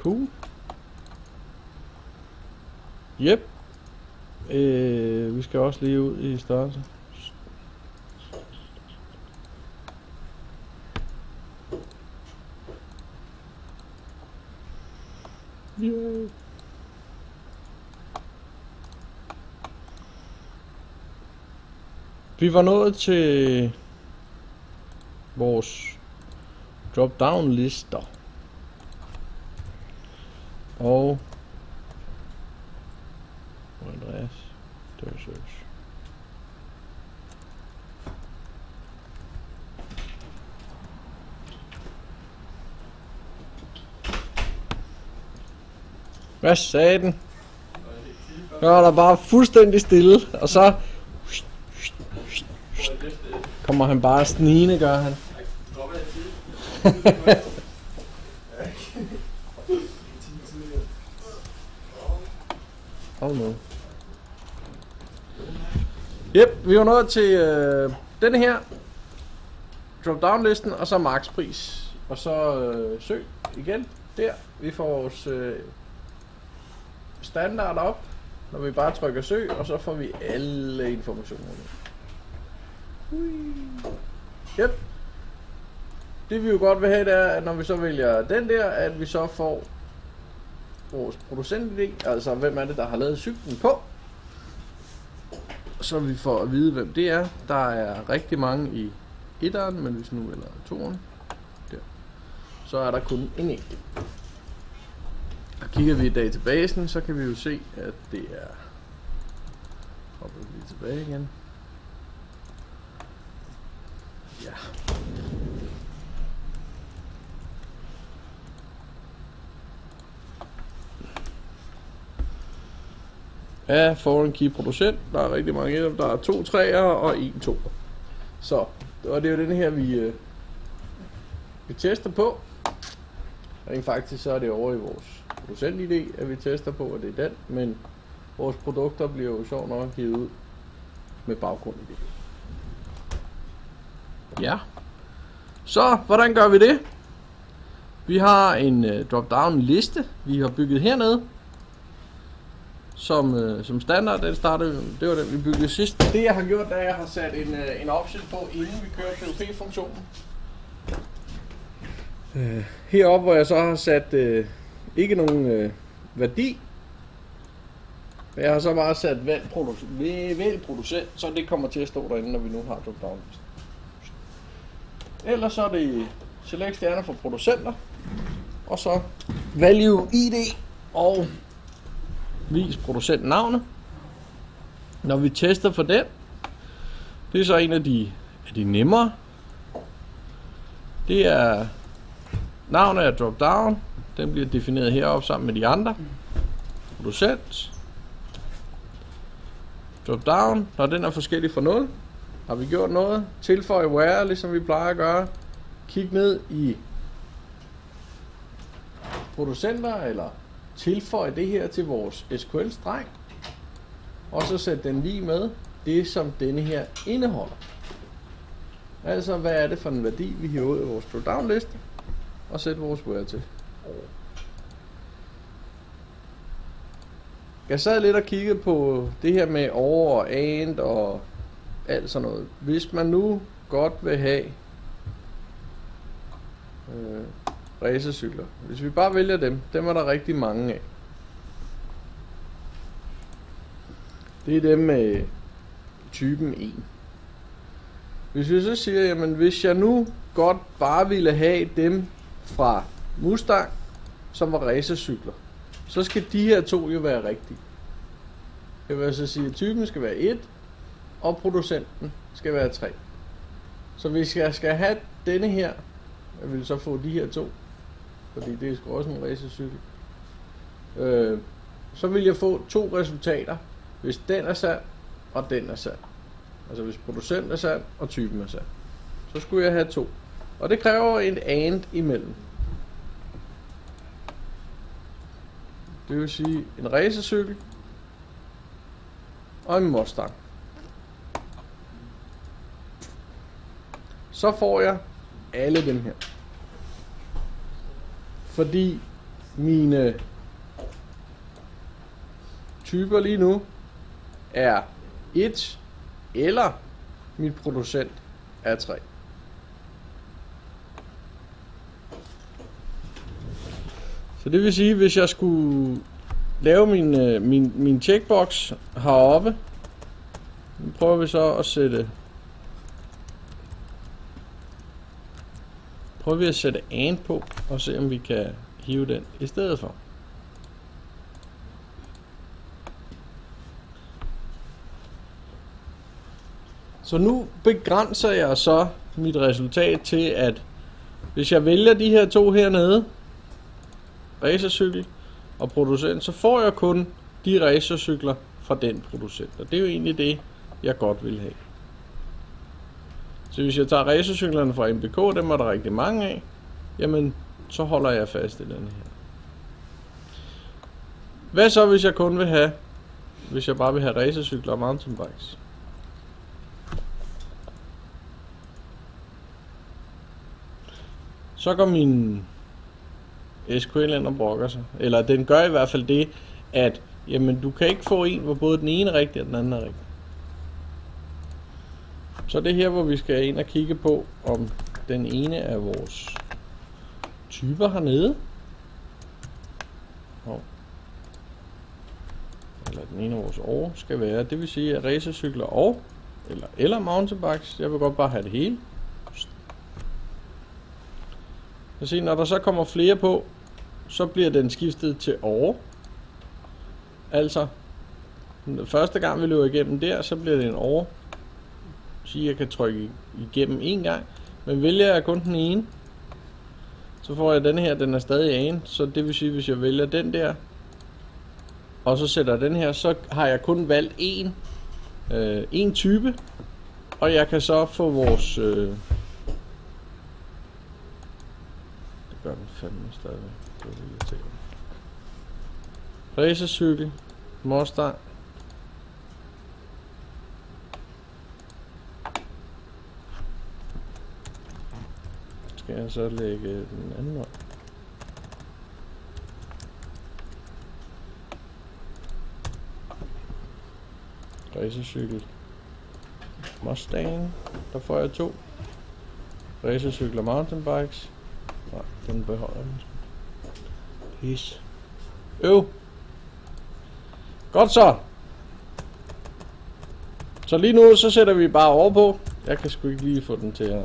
Cool. Yep. Vi skal også lige ud i størrelse. Yeah. Vi var nået til vores drop-down lister. Og Andreas, det er search. Hvad sagde den? Nu er der bare fuldstændig stille, og så kommer han bare snigende, gør han. Oh no. Yep, vi var nået til denne her drop-down listen, og så makspris, og så søg igen der. Vi får vores standard op, når vi bare trykker søg, og så får vi alle informationer. Yep. Det vi jo godt vil have, det er, at når vi så vælger den der, at vi så får vores producent-ID, altså hvem er det, der har lavet cyklen på. Så vi får at vide, hvem det er. Der er rigtig mange i etteren, men hvis nu eller toeren, der, så er der kun en enkelt. Og kigger vi i databasen, så kan vi jo se, at det er... Hopper vi lige tilbage igen. Ja. Ja, foreign key producent. Der er rigtig mange af dem. Der er 2 3'ere og 1 2'er. Så, og det er jo den her, vi tester på. Rent faktisk så er det over i vores producent-ID, at vi tester på, at det er den. Men vores produkter bliver jo sjovt nok givet ud med baggrund i det. Ja. Så, hvordan gør vi det? Vi har en drop-down liste, vi har bygget hernede. Som standard, den startede, det var den vi byggede sidst. Det jeg har gjort, er at jeg har sat en option på, inden vi kører POP-funktionen. Heroppe, hvor jeg så har sat ikke nogen værdi. Jeg har så bare sat vælg producent, så det kommer til at stå derinde, når vi nu har drop-down listen. Ellers så er det select stjerner for producenter, og så value ID og vis producentnavnet. Når vi tester for den, det er så en af de nemmere. Det er navnet af drop-down. Den bliver defineret heroppe sammen med de andre. Producent. Drop-down. Når den er forskellig fra 0, har vi gjort noget. Tilføj where, ligesom vi plejer at gøre. Kig ned i producenter, eller tilføj det her til vores SQL-streng. Og så sæt den lige med det, som denne her indeholder. Altså, hvad er det for en værdi, vi hiver ud af vores drop-down liste, og sæt vores where til. Jeg sad lidt og kiggede på det her med over og and og alt sådan noget. Hvis man nu godt vil have racercykler, hvis vi bare vælger dem er der rigtig mange af. Det er dem med typen 1. Hvis vi så siger, jamen hvis jeg nu godt bare ville have dem fra Mustang, som var racercykler, så skal de her to jo være rigtige. Det vil altså sige, at typen skal være 1, og producenten skal være 3. Så hvis jeg skal have denne her, jeg vil så få de her to, fordi det er sgu også en racercykel, så vil jeg få 2 resultater, hvis den er sand, og den er sand. Altså hvis producenten er sand, og typen er sand. Så skulle jeg have 2. Og det kræver en and imellem. Det vil sige en racercykel og en Mustang. Så får jeg alle dem her. Fordi mine typer lige nu er 1 eller mit producent er 3. Så det vil sige, hvis jeg skulle lave min checkbox heroppe, nu prøver vi så at sætte and på og se om vi kan hive den i stedet for. Så nu begrænser jeg så mit resultat til, at hvis jeg vælger de her to hernede, racercykel og producent, så får jeg kun de racercykler fra den producent. Og det er jo egentlig det, jeg godt vil have. Så hvis jeg tager racercyklerne fra MBK, dem er der rigtig mange af, jamen så holder jeg fast i denne her. Hvad så hvis jeg kun vil have, hvis jeg bare vil have racercykler og mountainbikes? Så går min SQL ind og brokker sig. Eller den gør i hvert fald det, at jamen, du kan ikke få en, hvor både den ene er rigtig og den anden er rigtig. Så det er her, hvor vi skal ind og kigge på, om den ene af vores typer hernede. Eller den ene af vores år skal være. Det vil sige, at racercykler og eller mountainbikes. Jeg vil godt bare have det hele. Så se, når der så kommer flere på, så bliver den skiftet til år. Altså, første gang vi løber igennem der, så bliver det en år. Så jeg kan trykke igennem en gang. Men vælger jeg kun den ene, så får jeg den her, den er stadig an. Så det vil sige, hvis jeg vælger den der, og så sætter den her, så har jeg kun valgt en type. Og jeg kan så få vores... det gør den fandme stadigvæk. Det er irriterende. Racercykel, Mustang. Skal jeg så lægge den anden op? Racercykel Mustang, der får jeg 2. Racercykel og mountainbikes. Nej, den beholder den. Pis. Godt så. Så lige nu, så sætter vi bare over på. Jeg kan sgu ikke lige få den til at...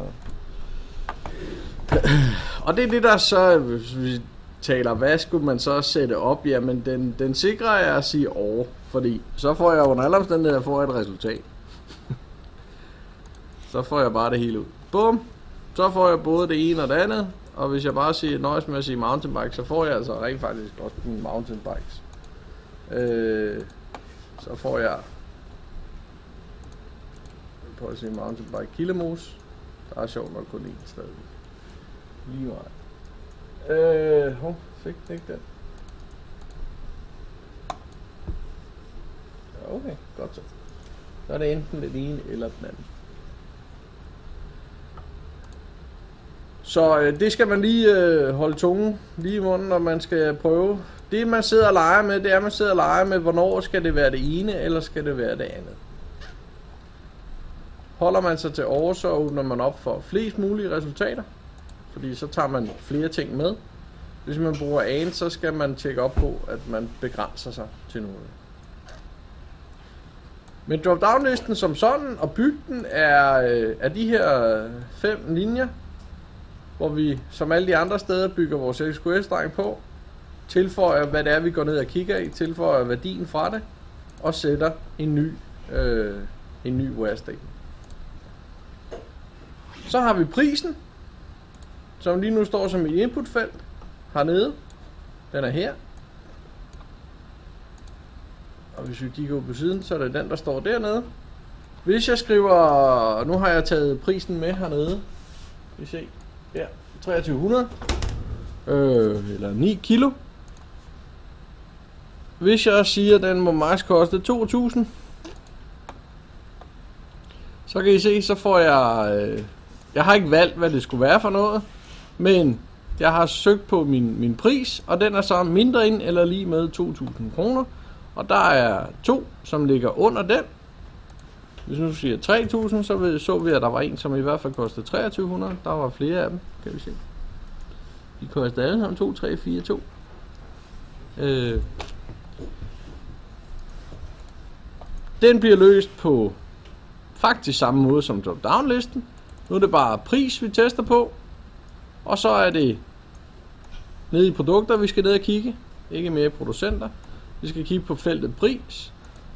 Og det er det der så, hvis vi taler, hvad skulle man så sætte op? Jamen, den sikrer jeg at sige over. Fordi så får jeg under alle omstændigheder et resultat. Så får jeg bare det hele ud. Bum. Så får jeg både det ene og det andet. Og hvis jeg bare nøjes med at sige mountainbike, så får jeg altså rent faktisk også en mountainbikes. Så får jeg... Prøv at sige mountainbike Killemus. Der er sjovt nok kun én stadig. Lige meget. Fik den ikke den? Okay, godt så. Så er det enten den ene eller den anden. Så det skal man lige holde tungen lige i munden, når man skal prøve. Det man sidder og leger med, det er, at man sidder og leger med, hvornår skal det være det ene, eller skal det være det andet. Holder man sig til over, så åbner man op for flest mulige resultater. Fordi så tager man flere ting med. Hvis man bruger and, så skal man tjekke op på, at man begrænser sig til noget. Men drop-down-listen som sådan og bygden er de her 5 linjer, hvor vi som alle de andre steder bygger vores SQS-dreng på, tilføjer hvad det er vi går ned og kigger i, tilføjer værdien fra det, og sætter en ny where-statement. Så har vi prisen, som lige nu står som et inputfelt hernede. Den er her. Og hvis vi kigger på siden, så er det den, der står dernede. Hvis jeg skriver, nu har jeg taget prisen med hernede. Vi ser, ja, 2300. Eller 9 kilo. Hvis jeg siger, at den må max koste 2000. Så kan I se, så får jeg... jeg har ikke valgt, hvad det skulle være for noget. Men Jeg har søgt på min pris, og den er så mindre end eller lige med 2.000 kroner. Og der er 2, som ligger under den. Hvis nu siger 3.000, så vi, at der var en, som i hvert fald kostede 2.300. Der var flere af dem, kan vi se. De kostede alle sammen 2, 3, 4, 2. Den bliver løst på faktisk samme måde som drop-down-listen. Nu er det bare pris, vi tester på. Og så er det nede i produkter, vi skal ned og kigge. Ikke mere producenter. Vi skal kigge på feltet pris.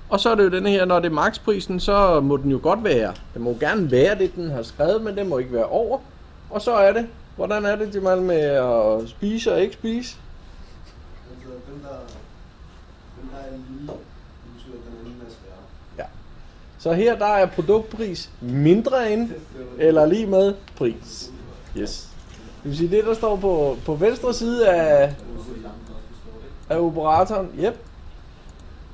Og så er det jo denne her, når det er maksprisen, så må den jo godt være. Den må gerne være det, den har skrevet, men den må ikke være over. Og så er det, hvordan er det, Jamal, med at spise og ikke spise? Altså, den der er lige, betyder, at den anden er sværere. Ja. Så her, der er produktpris mindre end, eller lige med pris. Yes. Det vil sige, det der står på venstre side af operatoren, yep.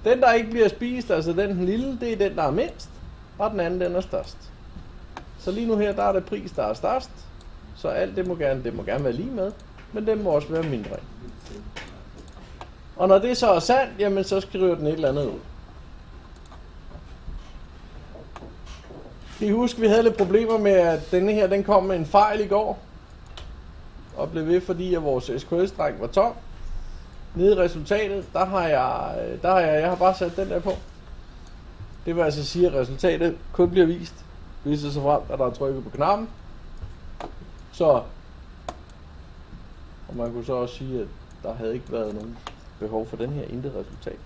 Den der ikke bliver spist, altså den lille, det er den der er mindst, og den anden den er størst. Så lige nu her, der er det pris, der er størst, så alt det må gerne være lige med, men den må også være mindre. Og når det så er sandt, jamen så skriver den et eller andet ud. Kan I huske, vi havde lidt problemer med, at denne her, den kom med en fejl i går, og blev ved, fordi at vores SQL-streng var tom. Nede i resultatet, der har jeg har bare sat den der på. Det vil altså sige, at resultatet kun bliver vist, hvis det så frem, at der er trykket på knappen. Så, og man kunne så også sige, at der havde ikke været nogen behov for den her intet resultat.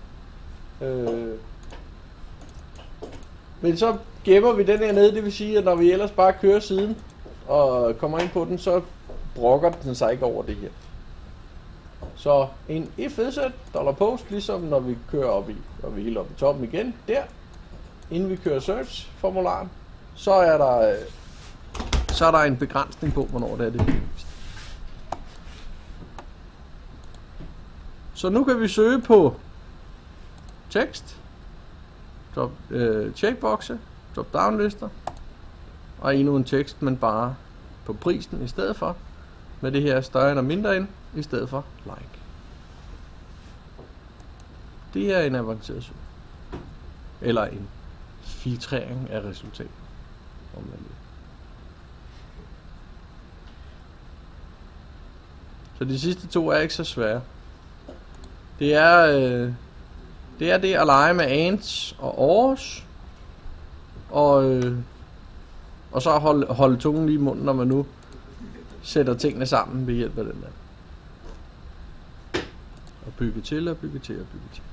Men så gemmer vi den her nede, det vil sige, at når vi ellers bare kører siden og kommer ind på den, så brokker den sig ikke over det her. Så en if-set $post, ligesom når vi kører op i, og vi helt op i toppen igen, der, inden vi kører search-formularen, så er der en begrænsning på, hvornår det er det vigtigste. Så nu kan vi søge på tekst, checkboxe, drop-down lister, og endnu en tekst, men bare på prisen i stedet for, med det her større end og mindre end, i stedet for like. Det er en avanceret søg. Eller en filtrering af resultatet, om man vil. Så de sidste to er ikke så svære. Det er det at lege med ands og ors, og så holde tungen lige i munden, når man nu sætter tingene sammen ved hjælp af den der. Og bygge til og bygge til og bygge til.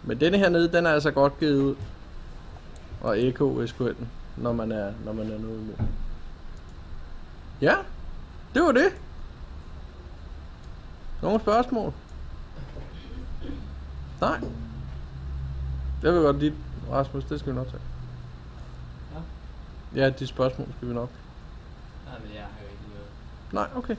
Men denne her nede, den er altså godt givet ud. Og echo SQL'en, når man er noget imod. Ja, det var det. Nogle spørgsmål? Nej. Jeg vil godt dit, Rasmus, det skal vi nok tage. Ja, de spørgsmål skal vi nok. Nej, men jeg har jo ikke noget. Nej, okay.